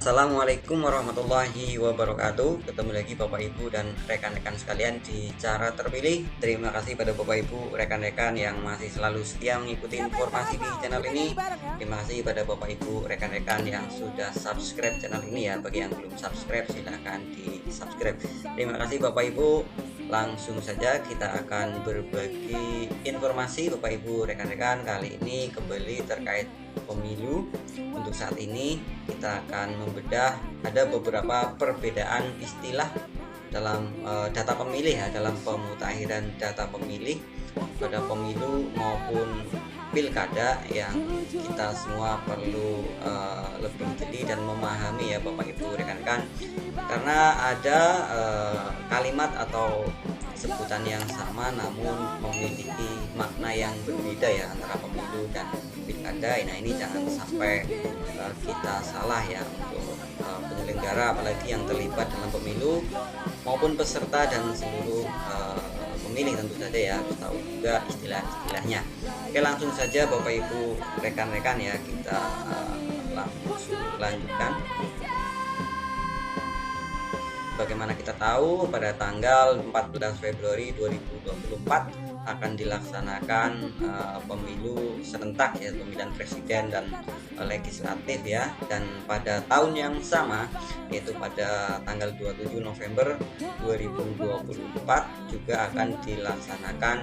Assalamualaikum warahmatullahi wabarakatuh. Ketemu lagi Bapak Ibu dan rekan-rekan sekalian di cara terpilih. Terima kasih pada Bapak Ibu rekan-rekan yang masih selalu setia mengikuti informasi di channel ini. Terima kasih pada Bapak Ibu rekan-rekan yang sudah subscribe channel ini ya. Bagi yang belum subscribe silahkan di subscribe. Terima kasih Bapak Ibu. Langsung saja kita akan berbagi informasi Bapak Ibu rekan-rekan. Kali ini kembali terkait pemilu. Untuk saat ini kita akan membedah ada beberapa perbedaan istilah dalam data pemilih ya, dalam pemutakhiran data pemilih pada pemilu maupun pilkada yang kita semua perlu lebih jeli dan memahami ya Bapak Ibu rekan-rekan, karena ada kalimat atau sebutan yang sama namun memiliki makna yang berbeda ya antara pemilu dan pilkada. Nah ini jangan sampai kita salah ya untuk penyelenggara apalagi yang terlibat dalam pemilu maupun peserta dan seluruh pemilih tentu saja ya harus tahu juga istilah-istilahnya. Oke, langsung saja Bapak Ibu rekan-rekan ya, kita langsung lanjutkan. Bagaimana kita tahu pada tanggal 14 Februari 2024 akan dilaksanakan pemilu serentak ya, pemilihan presiden dan legislatif ya, dan pada tahun yang sama yaitu pada tanggal 27 November 2024 juga akan dilaksanakan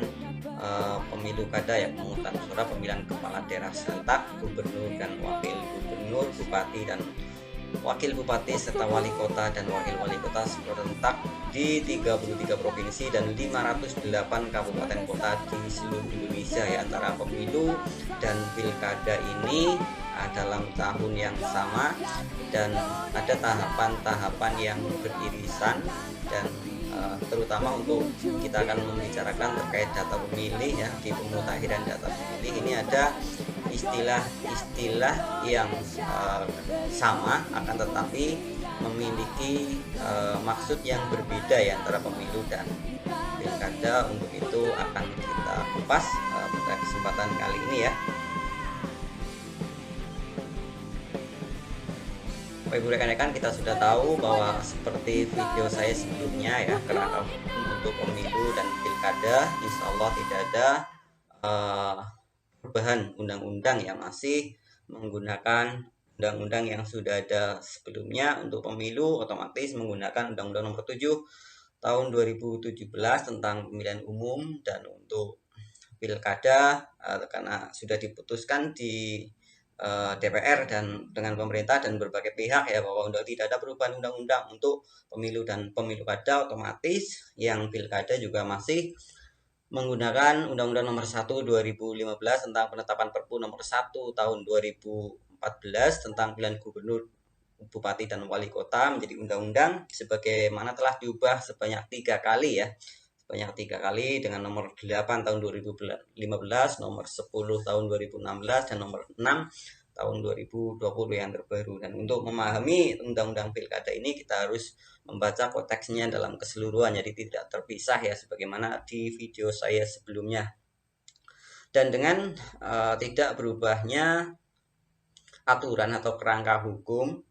pemilu kada ya, pemungutan suara pemilihan kepala daerah serentak, gubernur dan wakil gubernur, bupati dan wakil bupati serta wali kota dan wakil wali kota serentak di 33 provinsi dan 508 kabupaten kota di seluruh Indonesia ya. Antara pemilu dan pilkada ini dalam tahun yang sama dan ada tahapan-tahapan yang beririsan, dan terutama untuk kita akan membicarakan terkait data pemilih ya. Di pemutakhiran data pemilih ini ada istilah-istilah yang sama akan tetapi memiliki maksud yang berbeda ya antara pemilu dan pilkada. Untuk itu akan kita kupas pada kesempatan kali ini ya. Bapak Ibu rekan-rekan, kita sudah tahu bahwa seperti video saya sebelumnya ya, kerangka hukum untuk pemilu dan pilkada insya Allah tidak ada perubahan undang-undang yang masih menggunakan undang-undang yang sudah ada sebelumnya. Untuk pemilu otomatis menggunakan Undang-Undang Nomor 7 Tahun 2017 tentang pemilihan umum, dan untuk pilkada karena sudah diputuskan di DPR dan dengan pemerintah dan berbagai pihak ya bahwa tidak ada perubahan undang-undang untuk pemilu dan pemilu kada, otomatis yang pilkada juga masih menggunakan Undang-Undang Nomor 1 2015 tentang penetapan Perpu Nomor 1 Tahun 2014 tentang pilihan gubernur, bupati dan wali kota menjadi undang-undang, sebagaimana telah diubah sebanyak 3 kali ya. Sebanyak 3 kali dengan nomor 8 tahun 2015, nomor 10 tahun 2016 dan nomor 6 tahun 2020 yang terbaru. Dan untuk memahami undang-undang pilkada ini kita harus membaca konteksnya dalam keseluruhan, jadi tidak terpisah ya sebagaimana di video saya sebelumnya. Dan dengan tidak berubahnya aturan atau kerangka hukum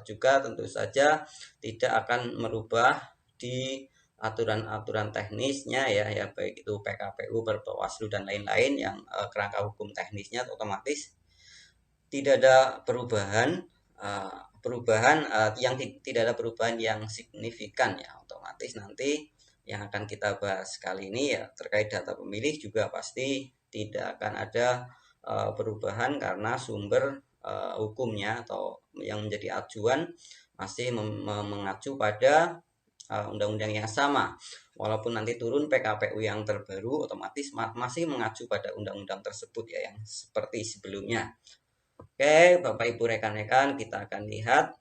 juga tentu saja tidak akan merubah di aturan-aturan teknisnya ya baik itu PKPU, Bawaslu dan lain-lain yang kerangka hukum teknisnya otomatis tidak ada perubahan yang tidak ada perubahan yang signifikan ya. Otomatis nanti yang akan kita bahas kali ini ya terkait data pemilih juga pasti tidak akan ada perubahan karena sumber hukumnya atau yang menjadi acuan masih mengacu pada undang-undang yang sama. Walaupun nanti turun PKPU yang terbaru, otomatis masih mengacu pada undang-undang tersebut ya yang seperti sebelumnya. Oke, Bapak Ibu rekan-rekan, kita akan lihat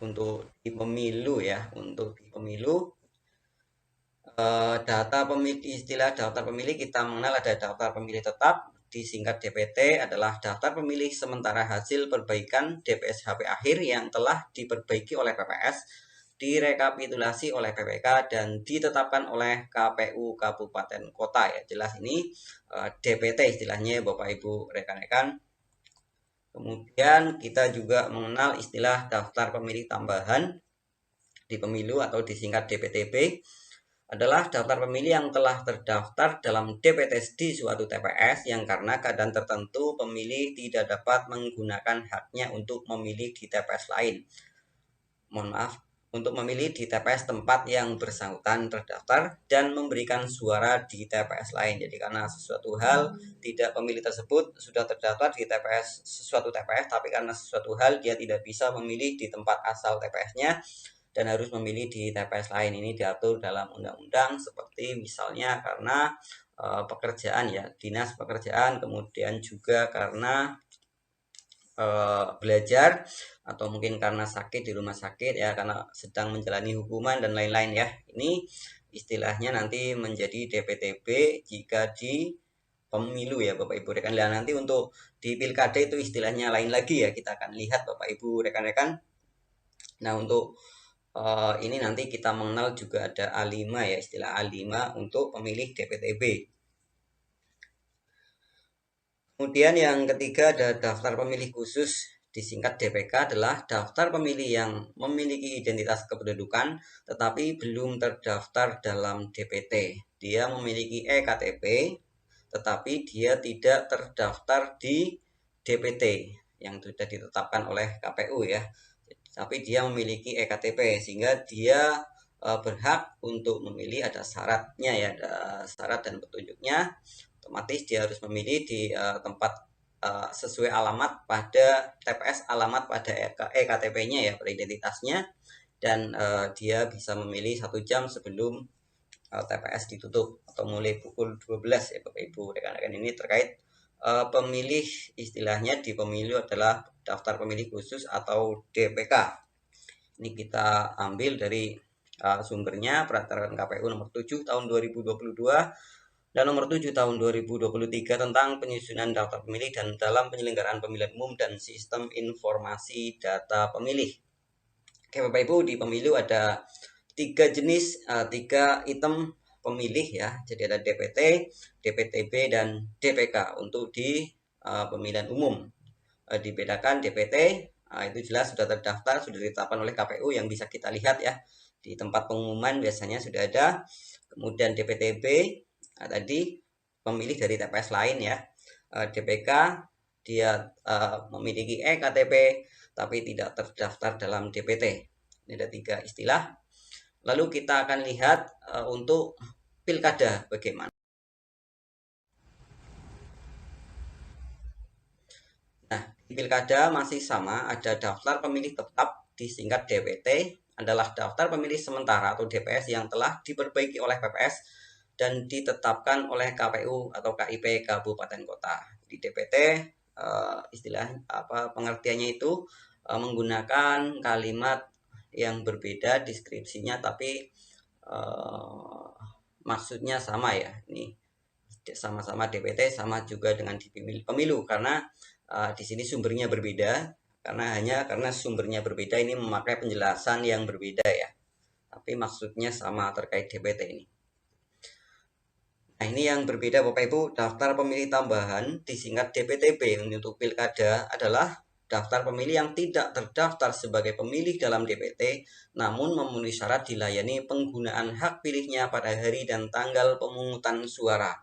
untuk di pemilu ya. Untuk di pemilu data pemilih, istilah daftar pemilih kita mengenal ada daftar pemilih tetap, disingkat DPT, adalah daftar pemilih sementara hasil perbaikan DPS HP akhir yang telah diperbaiki oleh PPS, direkapitulasi oleh PPK dan ditetapkan oleh KPU Kabupaten Kota ya. Jelas ini DPT istilahnya Bapak Ibu rekan-rekan. Kemudian kita juga mengenal istilah daftar pemilih tambahan di pemilu atau disingkat DPTB, adalah daftar pemilih yang telah terdaftar dalam DPTS di suatu TPS yang karena keadaan tertentu pemilih tidak dapat menggunakan haknya untuk memilih di TPS lain. Mohon maaf, untuk memilih di TPS tempat yang bersangkutan terdaftar dan memberikan suara di TPS lain. Jadi karena sesuatu hal tidak pemilih tersebut sudah terdaftar di TPS sesuatu TPS, tapi karena sesuatu hal dia tidak bisa memilih di tempat asal TPS-nya dan harus memilih di TPS lain. Ini diatur dalam undang-undang seperti misalnya karena pekerjaan ya, dinas pekerjaan, kemudian juga karena belajar atau mungkin karena sakit di rumah sakit ya, karena sedang menjalani hukuman dan lain-lain ya. Ini istilahnya nanti menjadi DPTB jika di pemilu ya Bapak Ibu rekan. Dan nanti untuk di pilkada itu istilahnya lain lagi ya, kita akan lihat Bapak Ibu rekan-rekan. Nah untuk ini nanti kita mengenal juga ada A5 ya, istilah A5 untuk pemilih DPTB. Kemudian yang ketiga ada daftar pemilih khusus disingkat DPK, adalah daftar pemilih yang memiliki identitas kependudukan tetapi belum terdaftar dalam DPT. Dia memiliki EKTP tetapi dia tidak terdaftar di DPT yang sudah ditetapkan oleh KPU ya. Tapi dia memiliki EKTP sehingga dia berhak untuk memilih, ada syaratnya ya, ada syarat dan petunjuknya. Otomatis dia harus memilih di tempat sesuai alamat pada TPS, alamat pada EKTP-nya ya, pada identitasnya, dan dia bisa memilih 1 jam sebelum TPS ditutup atau mulai pukul 12 ya Bapak Ibu rekan-rekan. Ini terkait pemilih, istilahnya di pemilu adalah daftar pemilih khusus atau DPK. Ini kita ambil dari sumbernya Peraturan KPU nomor 7 tahun 2022 dan nomor 7 tahun 2023 tentang penyusunan daftar pemilih dan dalam penyelenggaraan pemilihan umum dan sistem informasi data pemilih. Oke Bapak Ibu, di pemilu ada 3 jenis, 3 item pemilih ya. Jadi ada DPT, DPTB, dan DPK untuk di pemilihan umum. Dibedakan DPT, itu jelas sudah terdaftar, sudah ditetapkan oleh KPU yang bisa kita lihat ya. Di tempat pengumuman biasanya sudah ada. Kemudian DPTB, tadi pemilih dari TPS lain ya. DPK dia memiliki EKTP tapi tidak terdaftar dalam DPT. Ini ada 3 istilah. Lalu kita akan lihat untuk pilkada bagaimana. Nah, di pilkada masih sama, ada daftar pemilih tetap disingkat DPT, adalah daftar pemilih sementara atau DPS yang telah diperbaiki oleh PPS dan ditetapkan oleh KPU atau KIP Kabupaten Kota. Di DPT istilah pengertiannya itu menggunakan kalimat yang berbeda deskripsinya, tapi maksudnya sama ya. Ini sama-sama DPT, sama juga dengan di pemilu karena di sini sumbernya berbeda, karena sumbernya berbeda ini memakai penjelasan yang berbeda ya. Tapi maksudnya sama terkait DPT ini. Nah, ini yang berbeda Bapak Ibu, daftar pemilih tambahan disingkat DPTB untuk pilkada adalah daftar pemilih yang tidak terdaftar sebagai pemilih dalam DPT namun memenuhi syarat dilayani penggunaan hak pilihnya pada hari dan tanggal pemungutan suara.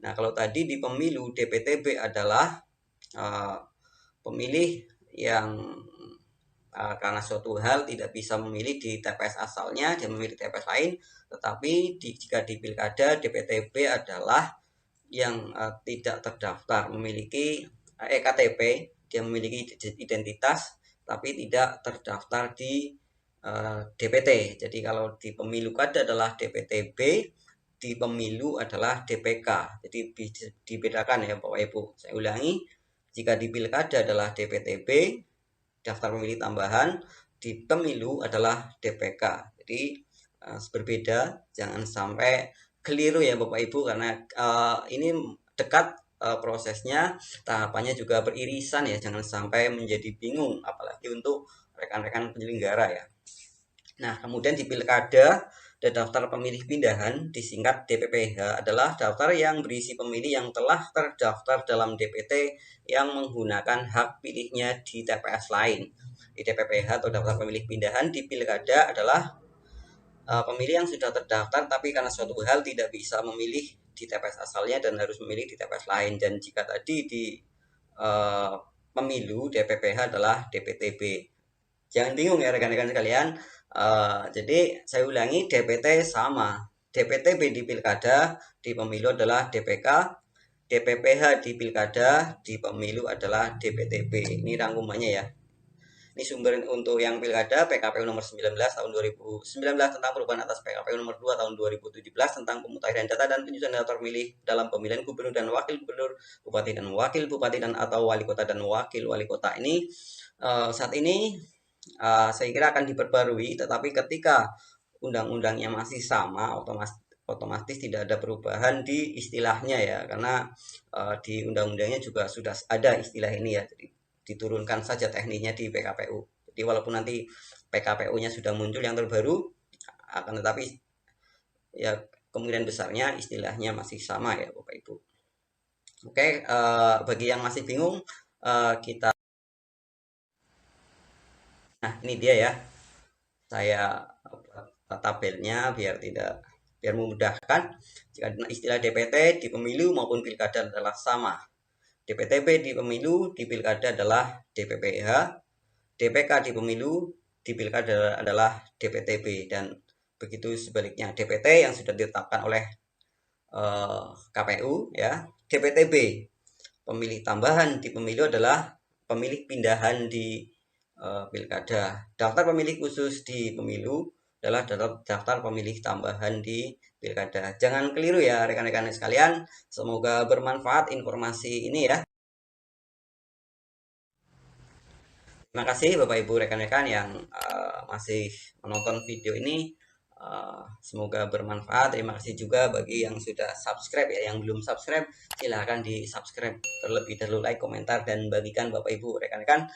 Nah, kalau tadi di pemilu DPTB adalah pemilih yang karena suatu hal tidak bisa memilih di TPS asalnya, dia memilih TPS lain, tetapi jika di pilkada DPTB adalah yang tidak terdaftar, memiliki EKTP, dia memiliki identitas tapi tidak terdaftar di DPT. Jadi kalau di pemilu kada adalah DPTB, di pemilu adalah DPK. Jadi dibedakan ya Bapak Ibu. Saya ulangi, jika di pilkada adalah DPTB, daftar pemilih tambahan, di pemilu adalah DPK. Jadi berbeda, jangan sampai keliru ya Bapak Ibu, karena ini dekat prosesnya, tahapannya juga beririsan ya, jangan sampai menjadi bingung apalagi untuk rekan-rekan penyelenggara ya. Nah, kemudian di pilkada Dan daftar pemilih pindahan disingkat DPPH adalah daftar yang berisi pemilih yang telah terdaftar dalam DPT yang menggunakan hak pilihnya di TPS lain. Di DPPH atau daftar pemilih pindahan di pilkada adalah pemilih yang sudah terdaftar tapi karena suatu hal tidak bisa memilih di TPS asalnya dan harus memilih di TPS lain. Dan jika tadi di pemilu DPPH adalah DPTB. Jangan bingung ya rekan-rekan sekalian. Jadi saya ulangi, DPT sama. DPTB di pilkada, di pemilu adalah DPK. DPPH di pilkada, di pemilu adalah DPTB. Ini rangkumannya ya. Ini sumber untuk yang pilkada PKPU nomor 19 tahun 2019 tentang perubahan atas PKPU nomor 2 tahun 2017 tentang pemutahiran data dan penyusunan daftar pemilih dalam pemilihan gubernur dan wakil gubernur, bupati dan wakil bupati dan atau wali kota dan wakil wali kota. Ini saat ini saya kira akan diperbarui, tetapi ketika undang-undangnya masih sama, otomatis tidak ada perubahan di istilahnya ya, karena di undang-undangnya juga sudah ada istilah ini ya. Jadi diturunkan saja teknisnya di PKPU. Jadi walaupun nanti PKPU-nya sudah muncul yang terbaru, akan tetapi ya kemungkinan besarnya istilahnya masih sama ya Bapak Ibu. Oke, bagi yang masih bingung, kita nah ini dia ya. Saya buat tabelnya biar memudahkan. Jika istilah DPT di pemilu maupun pilkada adalah sama. DPTB di pemilu, di pilkada adalah DPPH, DPK di pemilu, di pilkada adalah DPTB, dan begitu sebaliknya. DPT yang sudah ditetapkan oleh KPU ya, DPTB pemilih tambahan di pemilu adalah pemilih pindahan di pilkada. Daftar pemilih khusus di pemilu adalah daftar pemilih tambahan di pilkada. Jangan keliru ya rekan-rekan sekalian. Semoga bermanfaat informasi ini ya. Terima kasih Bapak Ibu rekan-rekan yang masih menonton video ini. Semoga bermanfaat. Terima kasih juga bagi yang sudah subscribe ya. Yang belum subscribe silahkan di subscribe terlebih dahulu, like, komentar, dan bagikan Bapak Ibu rekan-rekan.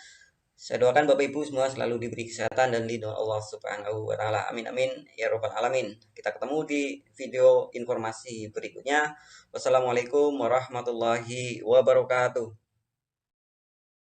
Saya doakan Bapak Ibu semua selalu diberi kesehatan dan lindungi Allah Subhanahu wa taala. Amin amin ya rabbal alamin. Kita ketemu di video informasi berikutnya. Wassalamualaikum warahmatullahi wabarakatuh.